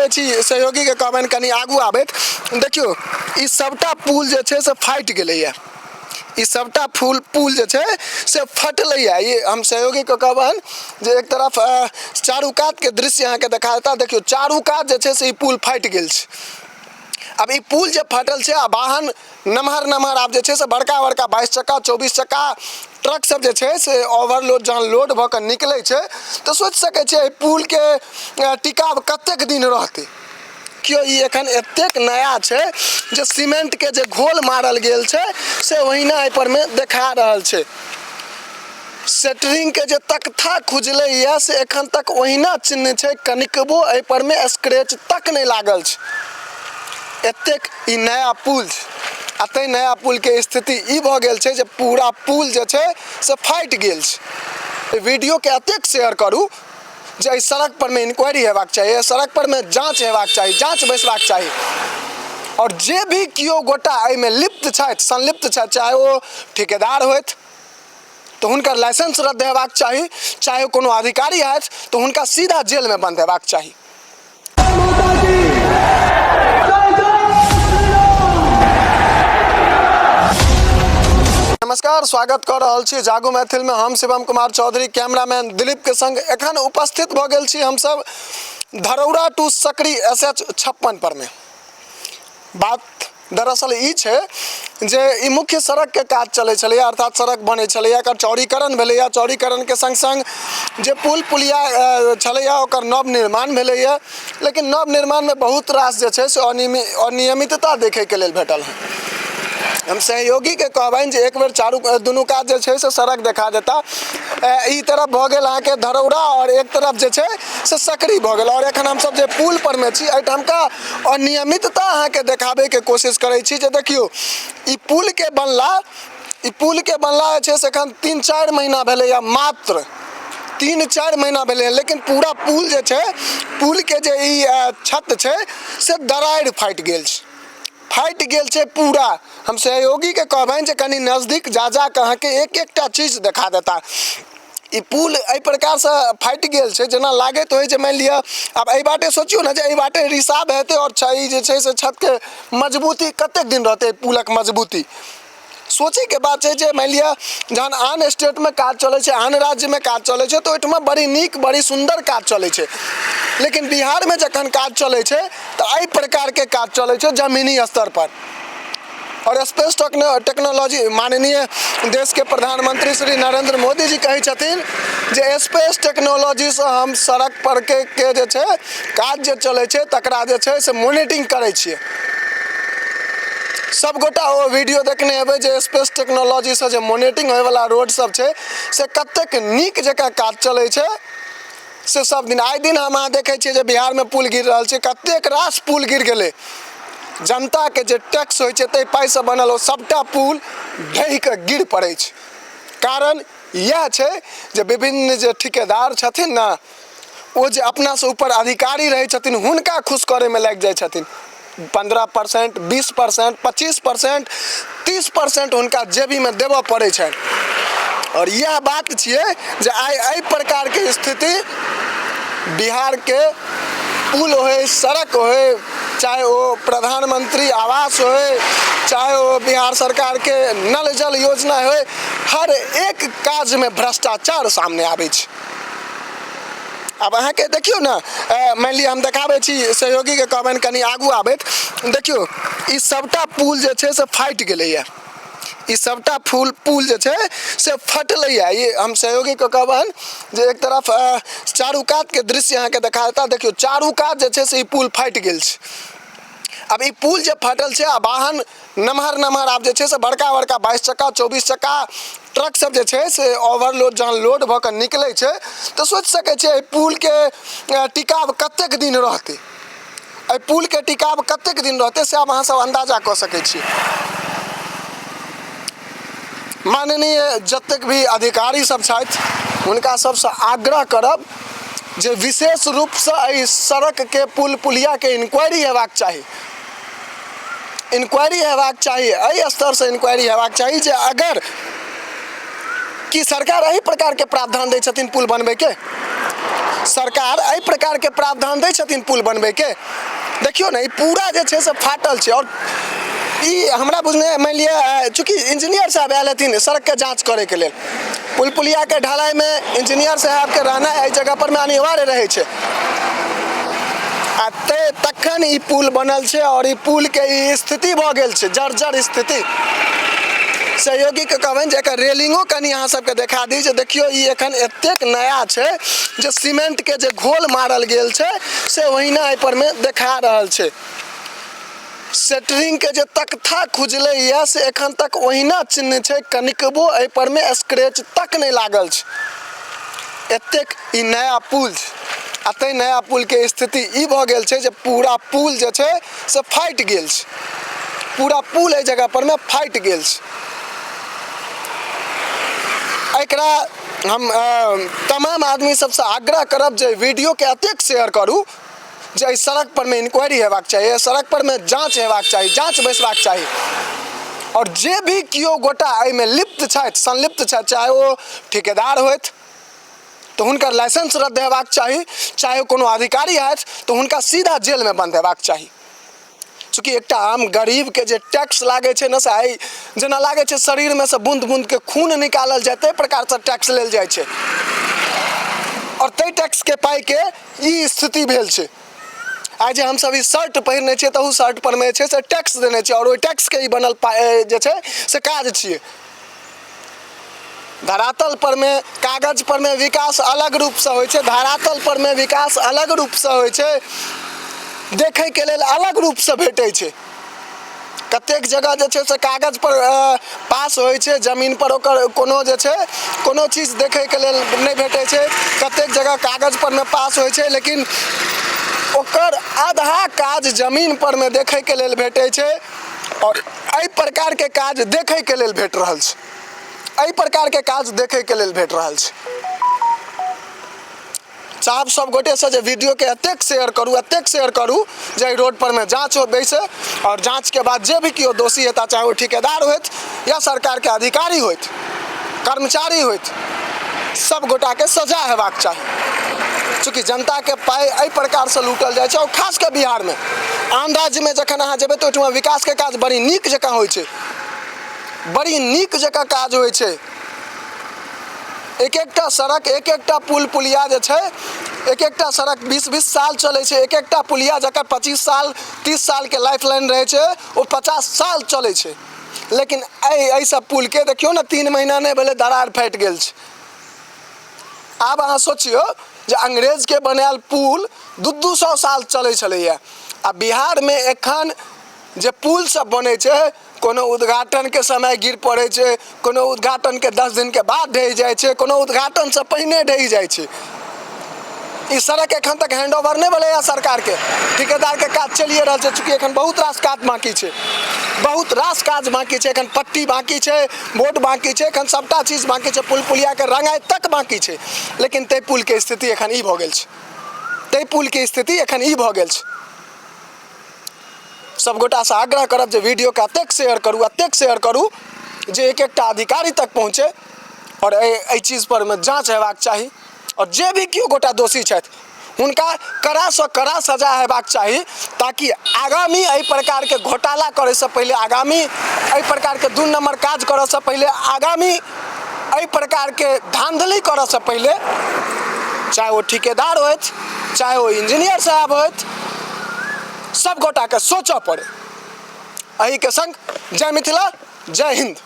देखाबै छी सहयोगी के कहबनि कनी आगू आबैत। देखियो ई सबटा पुल जे छै से फाटि गेलैया, ई सबटा पुल जे छै से फटलैया। ये हम सहयोगी के कहबनि जे एक तरफ चारू कात के दृश्य अहाँके देखा देता। देखियो चारू कात जे छै से ई पुल फाटि गेल छै। अब ई पुल जे फटल छै आ वाहन नमहर नमहर आब जे छै से बड़का बड़का 22 चक्का 24 चक्का ट्रक सब जे छै से ओवरलोड जहन लोड भऽ कऽ निकलै छै तऽ सोचि सकै छै एहि पुल के टिकाव कतेक दिन रहतै। क्यों ई एखन एतेक नया छै जे सीमेंट के जे घोल मारल गेल छै से ओहिना एहि पर में देखा रहल छै। सेटरिंग के जे तख्ता खुजलै या से एखन तक ओहिना चिन्ह छै, कनिकबो एहि पर में स्क्रैच तक नहीं लागल छै। एतेक ई नया पुल छै आ तै नया पुल के स्थिति ई भऽ गेल छै जे पूरा पुल जे छै से फाटि गेल छै। वीडियो के एतेक शेयर करू जे एहि सड़क पर में इंक्वायरी हेबाक चाही, सड़क पर में जांच हेबाक चाही, जांच बैसबाक चाही। और जे भी कियो गोटा एहिमे लिप्त छथि, संलिप्त छथि, चाहे ओ ठेकेदार होथि तऽ हुनकर लाइसेंस रद्द हेबाक चाही, चाहे कोनो अधिकारी होथि तऽ हुनका सीधा जेल में बंद हेबाक चाही। नमस्कार, स्वागत कर रहल छी जागो मैथिल में। हम शिवम कुमार चौधरी, कैमरामैन दिलीप के संग एखन उपस्थित भऽ गेल छी हम सब धरौरा टू सकरी SH 56 पर में। बात दरअसल ई छै जे ई मुख्य सड़क के काज चलै छलै, अर्थात सड़क बनै छलै, एकर चौड़ीकरण भेलैया। चौड़ीकरण के संग संग जे पुल पुलिया छलैया ओकर नव निर्माण भेलैया, लेकिन नव निर्माण में बहुत रास जे छै से अनियमितता देखे के लेल भेटल है। हम सहयोगी के कहबनि जे एक बेर दुनू कात जे छै से सड़क देखा देता। ई तरफ भऽ गेल अहाँके धरौरा और एक तरफ जे छै से सकरी भऽ गेल। और एखन हम सब जे पुल पर में छी एहिठाम का अनियमितता अहाँके देखाबे के कोशिश करै छी। जे देखियो ई पुल के बनला जे छै से एखन 3-4 महीना भेलैया, मात्र 3-4 महीना भेलै, लेकिन पूरा पुल जे छै, पुल के जे ई छत छै से दरारि फाटि गेल छै, फाटि गेल छै पूरा। हम सहयोगी के कहबनि जे कनी नजदीक जा के अहाँके एक एकटा चीज देखा देता। ई पुल एहि प्रकार से फाटि गेल छै जेना लागैत होइ जे मानि लिअ आब एहि बाटे सोचियो ना जे एहि बाटे रिसाव हेतै और ई जे छै से छत के मजबूती कतेक दिन रहतै, पुलक मजबूती सोचे के बात छै। जे मानि लिअ जहन आन स्टेट में काज चलै छै, आन राज्य में काज चलै छै तऽ ओहिठमा बड़ी नीक बड़ी सुंदर काज चलै छै, लेकिन बिहार में जखन काज चलै छै तऽ एहि प्रकार के काज चलै छै जमीनी स्तर पर। और स्पेस टेक्नोलॉजी, माननीय देश के प्रधानमंत्री श्री नरेंद्र मोदी जी कहै छथिन जे स्पेस टेक्नोलॉजी से हम सड़क पर के जे छै काज जे चलै छै तकरा जे छै से मॉनिटरिंग करै छियै। सब गोटा वो वीडियो देखने हेबै जे स्पेस टेक्नोलॉजी से जे मॉनिटरिंग होय वाला रोड सब छै से कतेक नीक जकां काज चलै छै से सब दिन आइ दिन हम देखे छियै जे बिहार में पुल गिर रहल छै, कतेक रास पुल गिर गेलै। जनता के जे टैक्स होइ छै ताहि पाइ से बनल ओ सबटा पुल ढहि के गिर पड़ै छै। कारण यह छै जे विभिन्न जे ठेकेदार छथिन ना, ओ जे अपना से ऊपर अधिकारी रहै छथिन हुनका खुश करे में लागि जाइ छथिन। 15%, 20%, 25%, 30% हुनका जेबी में देबऽ पड़ै छनि। और यह बात छियै जे आइ एहि प्रकार के स्थिति बिहार के पुल होय, सड़क होय, चाहे वो प्रधानमंत्री आवास होय, चाहे वो बिहार सरकार के नल जल योजना होय, हर एक काज में भ्रष्टाचार सामने आबै छै। अब अहाँ के देखियो ना, मान लिअ हम देखाबै छी सहयोगी के कहबनि कनी आगू आबैत। देखियो ई सबटा पुल जे छै से फाटि गेलैया, ई सबटा पुल जे छै से फटलैया। ये हम सहयोगी के कहबनि जे एक तरफ चारू कात के दृश्य अहाँके देखा देता। देखियो चारू कात जे छै से ई पुल फाटि गेल छै। अब ई पुल जे फटल छै आ वाहन नमहर नमहर आब जे छै से बड़का बड़का 22 चक्का 24 चक्का ट्रक सब जे छै से ओवरलोड जहन लोड भऽ कऽ निकलै छै तऽ सोचि सकै छै एहि पुल के टिकाव कतेक दिन रहतै, एहि पुल के टिकाव कतेक दिन रहतै से आब अहाँ सब अंदाजा कऽ सकै छी। माननीय जतेक भी अधिकारी सब छथि हुनका सबसे आग्रह करब जे विशेष रूप से एहि सड़क के पुल पुलिया के इंक्वायरी हेबाक चाही, इंक्वायरी हेबाक चाही, एहि स्तर से इंक्वायरी हेबाक चाही जे अगर कि सरकार एहि प्रकार के प्रावधान दै छथिन पुल बनबै के सरकार एहि प्रकार के प्रावधान दै छथिन पुल बनबै के। देखियो ने, ई पूरा जे छै से फाटल छै। और ई हमरा बुझने, मान लिअ चूँकि इंजीनियर साहब आयल हथिन सड़क के जाँच करे के लेल, पुल पुलिया के ढलाई में इंजीनियर साहब के रहना एहि जगह पर में अनिवार्य रहे छै। आ तखन ई पुल बनल छै और ई पुल के ई स्थिति भऽ गेल छै, जर्जर स्थिति। सहयोगी के कहबनि जे एकर रेलिंगो कनि अहाँ सबके देखा दी, जे देखियो ई एखन एतेक नया छै जे सीमेंट के जे घोल मारल गेल छै से ओहिना एहि पर में देखा रहल छै। सेटरिंग के जे तख्ता खुजले ये से एखन तक ओहिना चिन्ह छै, कनिकबो एहि पर में स्क्रैच तक नहीं लागल छै। एतेक ई नया पुल छै। आ तै नया पुल के स्थिति ई भऽ गेल छै जे पूरा पुल जे छै से फाटि गेल छै। पूरा पुल एहि जगह पर में फाटि गेल छै। एकरा हम तमाम आदमी सबसे आग्रह करब जे वीडियो के अतेक शेयर करू जे एहि सड़क पर में इंक्वायरी हेबाक चाही, सड़क पर में जांच हेबाक चाही, जांच बैसबाक चाही। और जे भी कियो गोटा एहिमे लिप्त छथि, संलिप्त छथि, चाहे ओ ठेकेदार होथि तो हुनकर लाइसेंस रद्द हेबाक चाही, चाहे कोनो अधिकारी हथि तो हुनका सीधा जेल में बंद हेबाक चाही। चूँकि एकटा आम गरीब के जे टैक्स लागे छै न, से आइ जेना लागे छै शरीर में से बूंद बूंद के खून निकालल जाए, ताहि प्रकार से टैक्स लेल जाइ छै। और ताहि टैक्स के पाई के ई स्थिति भेल छै। आज हम सब ई शर्ट पहिरने छियै तऽ शर्ट पर में छै से टैक्स देने छियै, और ओहि टैक्स के ई बनल जे छै से काज छियै। धरातल पर में, कागज पर में विकास अलग रूप से होइ छै, धरातल पर में विकास अलग रूप से होइ छै, देखे के लेल अलग रूप से भेटै छै। कतेक जगह जे छै से कागज पर पास होइ छै, जमीन पर ओकर कोनो जे छै कोनो चीज देखे के लेल नहीं भेटै छै। कतेक जगह कागज पर में पास होइ छै लेकिन ओकर आधा काज जमीन पर में देखे के लेल भेटै छै। और एहि प्रकार के काज देखे के लेल भेट रहल छै, एहि प्रकार के काज देखे के लेल भेट रहल छै। साहब सब गोटे से जे वीडियो के अतेक शेयर करू जे रोड पर में जांच हो बैसे, और जांच के बाद जे भी कियो दोषी हेता, चाहे वो ठेकेदार होथि या सरकार के अधिकारी होथि, कर्मचारी होथि, सब गोटा के सजा हेबाक चाही। चूँकि जनता के पाई एहि प्रकार से लूटल जाइ छै। और खास के बिहार में, आन राज्य में जखन अहाँ जेबै तऽ ओहिठमा विकास के काज बड़ी नीक जकाँ होइ छै, बड़ी नीक जकाँ काज होइ छै। एक एकटा सड़क, एक एकटा पुल पुलिया जे छै, एक एकटा सड़क 20-20 साल चलै छै। एक एकटा पुलिया जकर 25 साल 30 साल के लाइफ लाइन रहे छै, वो 50 साल चलै छै। लेकिन एहि सब पुल के देखियो ना, 3 महीना नहीं भेलै दरार फाटि गेल छै। आब अहाँ सोचियो जे अंग्रेज के बनायल पुल 200 साल चलै छलैया, आ बिहार में एखन जे पुल सब बनै छै, कोनो उद्घाटन के समय गिर पड़े छै, कोनो उद्घाटन के 10 दिन के बाद ढहि जाइ छै, कोनो उद्घाटन से पहिने ढहि जाइ छै। ई सड़क एखन तक हैंडओवर नहीं भेलै सरकार के, ठेकेदार के काज चलिए रहल छै। चूँकि एखन बहुत रास काज बाकी छै, बहुत रास काज बाकी छै, एखन पट्टी बाकी छै, बोर्ड बाकी छै, एखन सबटा चीज बाकी छै, पुल पुलिया के रंगाई तक बाकी छै। लेकिन ताहि पुल के स्थिति एखन ई भऽ गेल छै, ताहि पुल के स्थिति एखन ई भऽ गेल छै। सब गोटा से आग्रह करब जे वीडियो के अतेक शेयर करू जे एक एकटा अधिकारी तक पहुँचे, और एहि चीज पर में जांच हेबाक चाही। और जे भी कियो गोटा दोषी छथि हुनका कड़ा से कड़ा सजा हेबाक चाही, ताकि आगामी एहि प्रकार के घोटाला करे से पहले, आगामी एहि प्रकार के 2 नंबर काज करे से पहले, आगामी एहि प्रकार के धांधली करे से पहले, चाहे वो ठेकेदार होथि, चाहे वो इंजीनियर साहब होथि, सब गोटा के सोचऽ पड़े। एहि के संग जय मिथिला, जय हिंद।